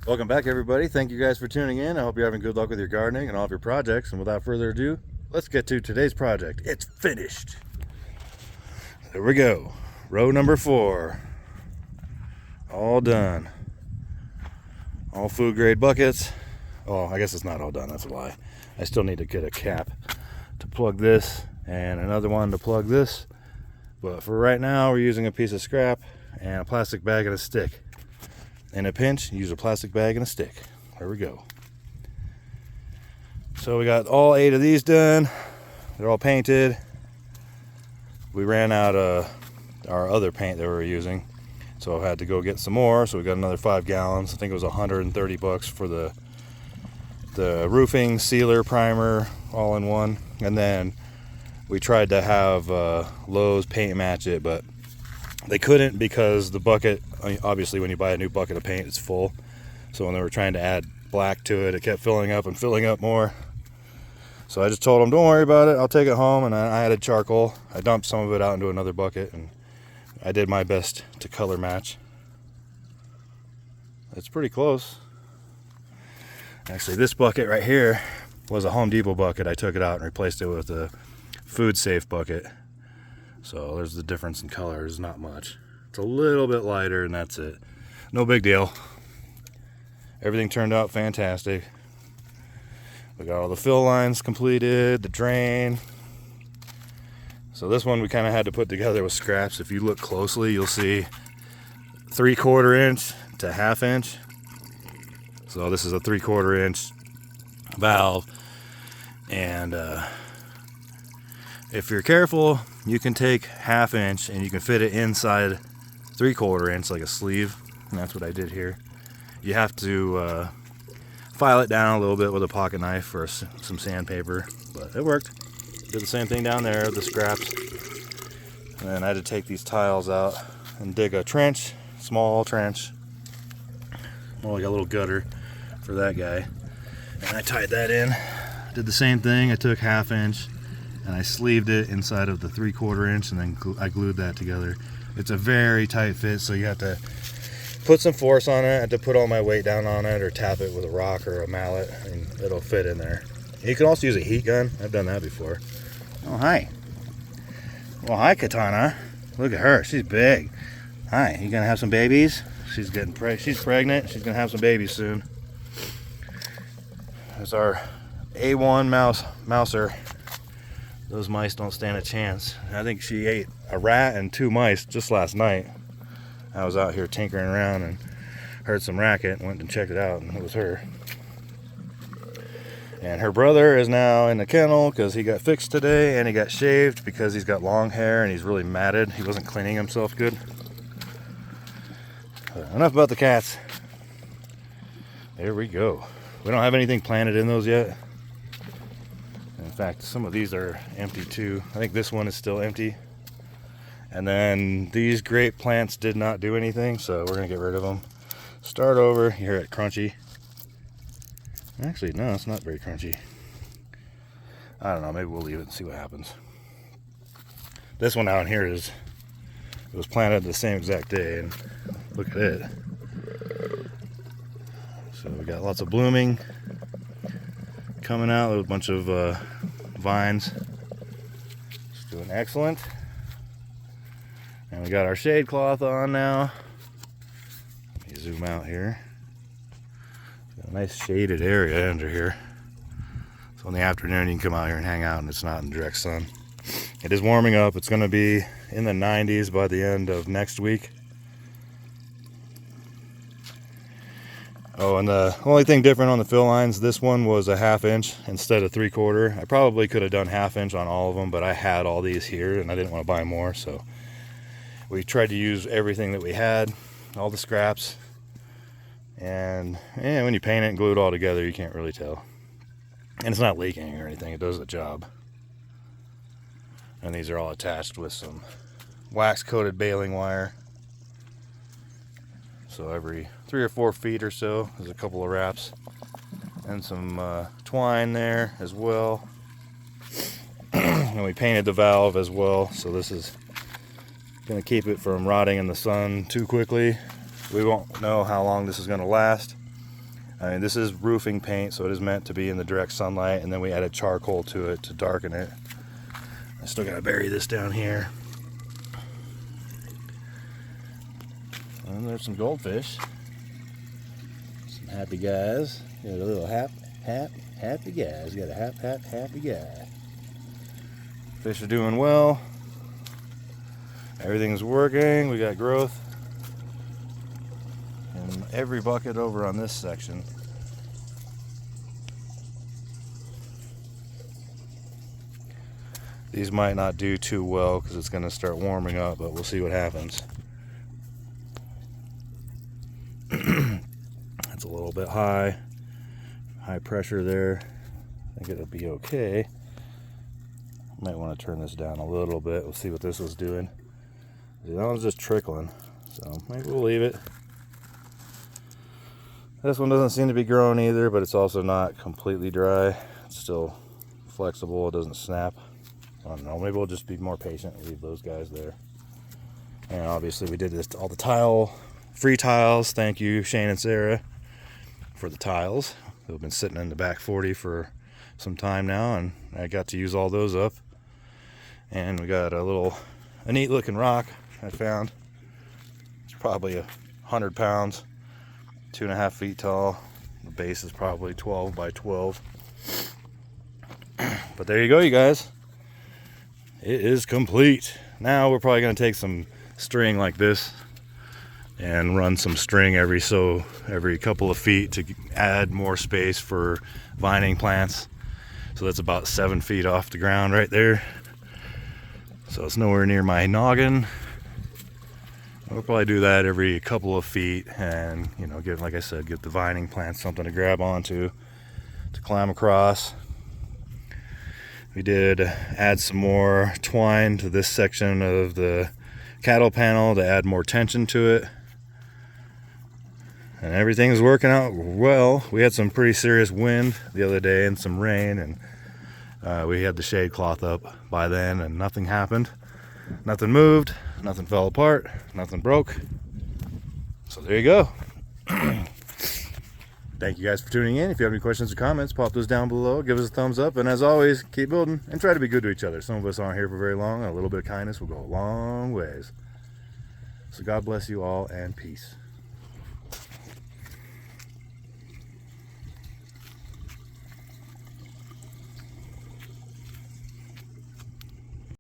Welcome back, everybody. Thank you guys for tuning in. I hope you're having good luck with your gardening and all of your projects. And without further ado, let's get to today's project. It's finished. There we go. Row number 4. All done. All food grade buckets. Oh, I guess it's not all done. That's a lie. I still need to get a cap to plug this and another one to plug this. But for right now, we're using a piece of scrap and a plastic bag and a stick. In a pinch, use a plastic bag and a stick. There we go. So we got all 8 of these done. They're all painted. We ran out of our other paint that we were using, so I had to go get some more. So we got another 5 gallons. I think it was $130 for the roofing, sealer, primer, all in one. And then we tried to have Lowe's paint match it, but they couldn't because the bucket, obviously when you buy a new bucket of paint, it's full. So when they were trying to add black to it, it kept filling up and filling up more. So I just told them, don't worry about it, I'll take it home. And I added charcoal. I dumped some of it out into another bucket, and I did my best to color match. It's pretty close. Actually, this bucket right here was a Home Depot bucket. I took it out and replaced it with a Food Safe bucket. So there's the difference in colors, not much. It's a little bit lighter and that's it. No big deal. Everything turned out fantastic. We got all the fill lines completed, the drain. So this one we kind of had to put together with scraps. If you look closely, you'll see 3/4 inch to 1/2 inch. So this is a 3/4 inch valve. And if you're careful, you can take 1/2 inch and you can fit it inside 3/4 inch like a sleeve, and that's what I did here. You have to file it down a little bit with a pocket knife or some sandpaper, but it worked. Did the same thing down there, the scraps. And then I had to take these tiles out and dig a trench, small trench, more like a little gutter for that guy. And I tied that in. Did the same thing. I took 1/2 inch and I sleeved it inside of the 3/4 inch, and then I glued that together. It's a very tight fit, so you have to put some force on it. I had to put all my weight down on it or tap it with a rock or a mallet, and it'll fit in there. You can also use a heat gun. I've done that before. Oh, hi. Well, hi, Katana. Look at her. She's big. Hi, you gonna have some babies? She's she's pregnant. She's gonna have some babies soon. There's our A1 mouser. Those mice don't stand a chance. I think she ate a rat and 2 mice just last night. I was out here tinkering around and heard some racket and went and checked it out, and it was her. And her brother is now in the kennel because he got fixed today, and he got shaved because he's got long hair and he's really matted. He wasn't cleaning himself good. Enough about the cats. There we go. We don't have anything planted in those yet. In fact, some of these are empty too. I think this one is still empty. And then these grape plants did not do anything, so we're gonna get rid of them. Start over. You hear it crunchy. Actually, no, it's not very crunchy. I don't know, maybe we'll leave it and see what happens. This one down here it was planted the same exact day, and look at it. So we got lots of blooming coming out with a bunch of vines. It's doing excellent. And we got our shade cloth on now. Let me zoom out here. Got a nice shaded area under here. So in the afternoon you can come out here and hang out and it's not in direct sun. It is warming up. It's going to be in the 90s by the end of next week. Oh, and the only thing different on the fill lines, this one was a 1/2 inch instead of 3/4. I probably could have done 1/2 inch on all of them, but I had all these here and I didn't want to buy more, so we tried to use everything that we had, all the scraps. And when you paint it and glue it all together, you can't really tell. And it's not leaking or anything, it does the job. And these are all attached with some wax coated baling wire. So every 3 or 4 feet or so, there's a couple of wraps. And some twine there as well. And we painted the valve as well, so this is going to keep it from rotting in the sun too quickly. We won't know how long this is going to last. I mean, this is roofing paint, so it is meant to be in the direct sunlight, and then we added charcoal to it to darken it. I still gotta bury this down here. And there's some goldfish. Some happy guys. Got a little happy guys. Got a happy guy. Fish are doing well. Everything's working. We got growth in every bucket over on this section. These might not do too well because it's going to start warming up, but we'll see what happens. It's a little bit high pressure there. I think it'll be okay. Might want to turn this down a little bit. We'll see what this was doing. That one's just trickling, so maybe we'll leave it. This one doesn't seem to be growing either, but it's also not completely dry. It's still flexible. It doesn't snap. I don't know. Maybe we'll just be more patient and leave those guys there. And obviously we did this all the free tiles. Thank you, Shane and Sarah, for the tiles. They've been sitting in the back 40 for some time now, and I got to use all those up. And we got a neat looking rock I found. It's probably 100 pounds, 2.5 feet tall. The base is probably 12 by 12. But there you go, you guys. It is complete. Now we're probably going to take some string like this and run some string every couple of feet to add more space for vining plants. So that's about 7 feet off the ground right there. So it's nowhere near my noggin. We'll probably do that every couple of feet, and give, like I said, give the vining plants something to grab onto to climb across. We did add some more twine to this section of the cattle panel to add more tension to it. And everything's working out well. We had some pretty serious wind the other day and some rain, and we had the shade cloth up by then, and nothing happened. Nothing moved, nothing fell apart, nothing broke. So there you go. Thank you guys for tuning in. If you have any questions or comments, pop those down below. Give us a thumbs up. And as always, keep building and try to be good to each other. Some of us aren't here for very long, and a little bit of kindness will go a long ways. So God bless you all, and peace.